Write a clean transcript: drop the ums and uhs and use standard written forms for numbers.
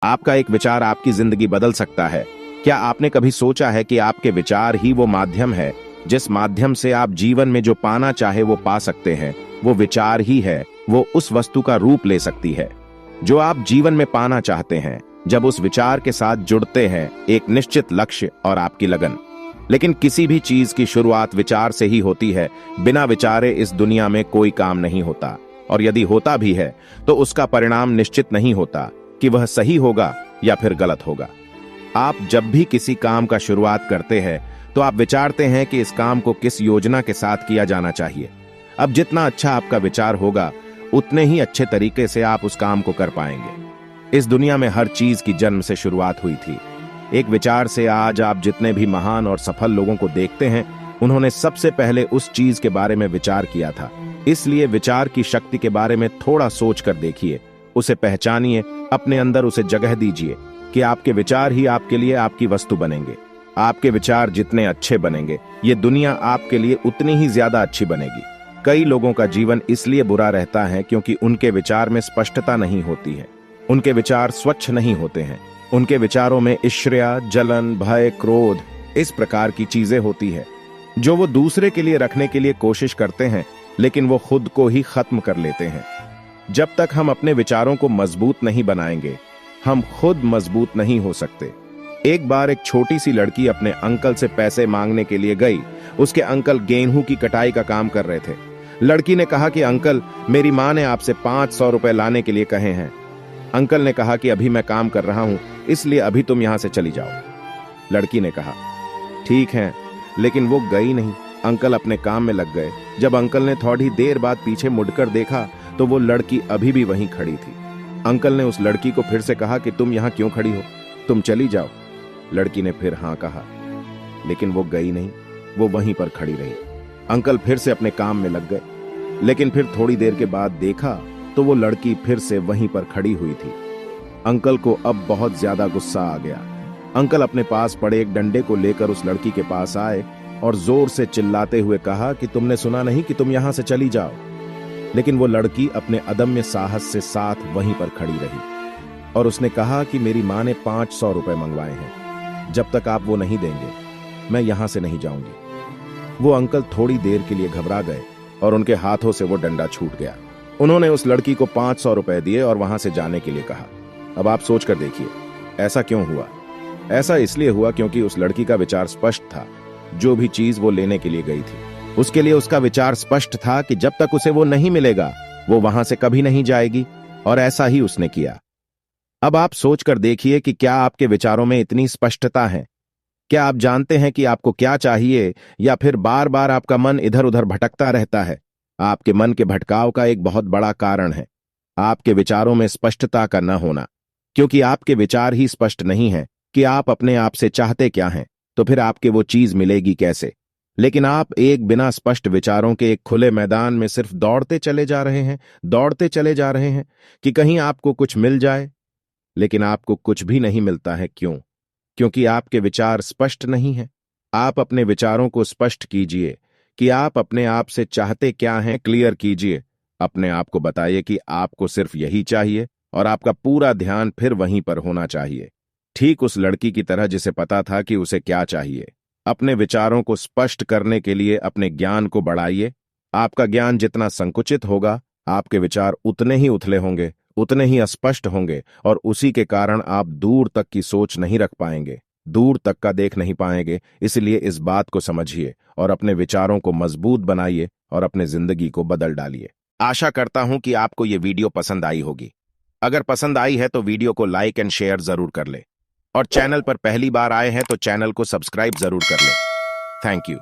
आपका एक विचार आपकी जिंदगी बदल सकता है। क्या आपने कभी सोचा है कि आपके विचार ही वो माध्यम है जिस माध्यम से आप जीवन में जो पाना चाहे वो पा सकते हैं? वो विचार ही है, वो उस वस्तु का रूप ले सकती है जो आप जीवन में पाना चाहते हैं, जब उस विचार के साथ जुड़ते हैं एक निश्चित लक्ष्य और आपकी लगन। लेकिन किसी भी चीज की शुरुआत विचार से ही होती है। बिना विचारे इस दुनिया में कोई काम नहीं होता, और यदि होता भी है तो उसका परिणाम निश्चित नहीं होता कि वह सही होगा या फिर गलत होगा। आप जब भी किसी काम का शुरुआत करते हैं तो आप विचारते हैं कि इस काम को किस योजना के साथ किया जाना चाहिए। अब जितना अच्छा आपका विचार होगा उतने ही अच्छे तरीके से आप उस काम को कर पाएंगे। इस दुनिया में हर चीज की जन्म से शुरुआत हुई थी, एक विचार से। आज आप जितने भी महान और सफल लोगों को देखते हैं, उन्होंने सबसे पहले उस चीज के बारे में विचार किया था। इसलिए विचार की शक्ति के बारे में थोड़ा सोच कर देखिए, उसे पहचानिए, अपने अंदर उसे जगह दीजिए कि आपके विचार ही आपके लिए आपकी वस्तु बनेंगे। आपके विचार जितने अच्छे बनेंगे, ये दुनिया आपके लिए उतनी ही ज्यादा अच्छी बनेगी। कई लोगों का जीवन इसलिए बुरा रहता है क्योंकि उनके विचार में स्पष्टता नहीं होती है, उनके विचार स्वच्छ नहीं होते हैं, उनके विचारों में ईर्ष्या, जलन, भय, क्रोध, इस प्रकार की चीजें होती है जो वो दूसरे के लिए रखने के लिए कोशिश करते हैं, लेकिन वो खुद को ही खत्म कर लेते हैं। जब तक हम अपने विचारों को मजबूत नहीं बनाएंगे, हम खुद मजबूत नहीं हो सकते। एक बार एक छोटी सी लड़की अपने अंकल से पैसे मांगने के लिए गई। उसके अंकल गेहूं की कटाई का काम कर रहे थे। लड़की ने कहा कि अंकल, मेरी माँ ने आपसे 500 रुपए लाने के लिए कहे हैं। अंकल ने कहा कि अभी मैं काम कर रहा हूं, इसलिए अभी तुम यहां से चली जाओ। लड़की ने कहा ठीक है, लेकिन वो गई नहीं। अंकल अपने काम में लग गए। जब अंकल ने थोड़ी देर बाद पीछे मुड़कर देखा तो वो लड़की अभी भी वहीं खड़ी थी। अंकल ने उस लड़की को फिर से कहा कि तुम यहां क्यों खड़ी हो, तुम चली जाओ। लड़की ने फिर हां कहा, लेकिन वो गई नहीं, वो वहीं पर खड़ी रही। अंकल फिर से अपने काम में लग गए, लेकिन फिर थोड़ी देर के बाद देखा तो वो लड़की फिर से वहीं पर खड़ी हुई थी। अंकल को अब बहुत ज्यादा गुस्सा आ गया। अंकल अपने पास पड़े एक डंडे को लेकर उस लड़की के पास आए और जोर से चिल्लाते हुए कहा कि तुमने सुना नहीं कि तुम यहां से चली जाओ। लेकिन वो लड़की अपने अदम्य साहस से साथ वहीं पर खड़ी रही और उसने कहा कि मेरी मां ने 500 रुपए मंगवाए हैं, जब तक आप वो नहीं देंगे मैं यहां से नहीं जाऊंगी। वो अंकल थोड़ी देर के लिए घबरा गए और उनके हाथों से वो डंडा छूट गया। उन्होंने उस लड़की को 500 रुपए दिए और वहां से जाने के लिए कहा। अब आप सोच कर देखिए, ऐसा क्यों हुआ? ऐसा इसलिए हुआ क्योंकि उस लड़की का विचार स्पष्ट था। जो भी चीज वो लेने के लिए गई थी, उसके लिए उसका विचार स्पष्ट था कि जब तक उसे वो नहीं मिलेगा वो वहां से कभी नहीं जाएगी, और ऐसा ही उसने किया। अब आप सोच कर देखिए कि क्या आपके विचारों में इतनी स्पष्टता है? क्या आप जानते हैं कि आपको क्या चाहिए, या फिर बार बार आपका मन इधर उधर भटकता रहता है? आपके मन के भटकाव का एक बहुत बड़ा कारण है आपके विचारों में स्पष्टता का न होना। क्योंकि आपके विचार ही स्पष्ट नहीं है कि आप अपने आप से चाहते क्या हैं, तो फिर आपके वो चीज मिलेगी कैसे? लेकिन आप एक बिना स्पष्ट विचारों के एक खुले मैदान में सिर्फ दौड़ते चले जा रहे हैं कि कहीं आपको कुछ मिल जाए, लेकिन आपको कुछ भी नहीं मिलता है। क्यों? क्योंकि आपके विचार स्पष्ट नहीं हैं। आप अपने विचारों को स्पष्ट कीजिए कि आप अपने आप से चाहते क्या हैं। क्लियर कीजिए, अपने आप को बताइए कि आपको सिर्फ यही चाहिए, और आपका पूरा ध्यान फिर वहीं पर होना चाहिए, ठीक उस लड़की की तरह जिसे पता था कि उसे क्या चाहिए। अपने विचारों को स्पष्ट करने के लिए अपने ज्ञान को बढ़ाइए। आपका ज्ञान जितना संकुचित होगा, आपके विचार उतने ही उथले होंगे, उतने ही अस्पष्ट होंगे, और उसी के कारण आप दूर तक की सोच नहीं रख पाएंगे, दूर तक का देख नहीं पाएंगे। इसलिए इस बात को समझिए और अपने विचारों को मजबूत बनाइए और अपने जिंदगी को बदल डालिए। आशा करता हूं कि आपको ये वीडियो पसंद आई होगी। अगर पसंद आई है तो वीडियो को लाइक एंड शेयर जरूर कर ले, और चैनल पर पहली बार आए हैं तो चैनल को सब्सक्राइब जरूर कर ले। Thank you.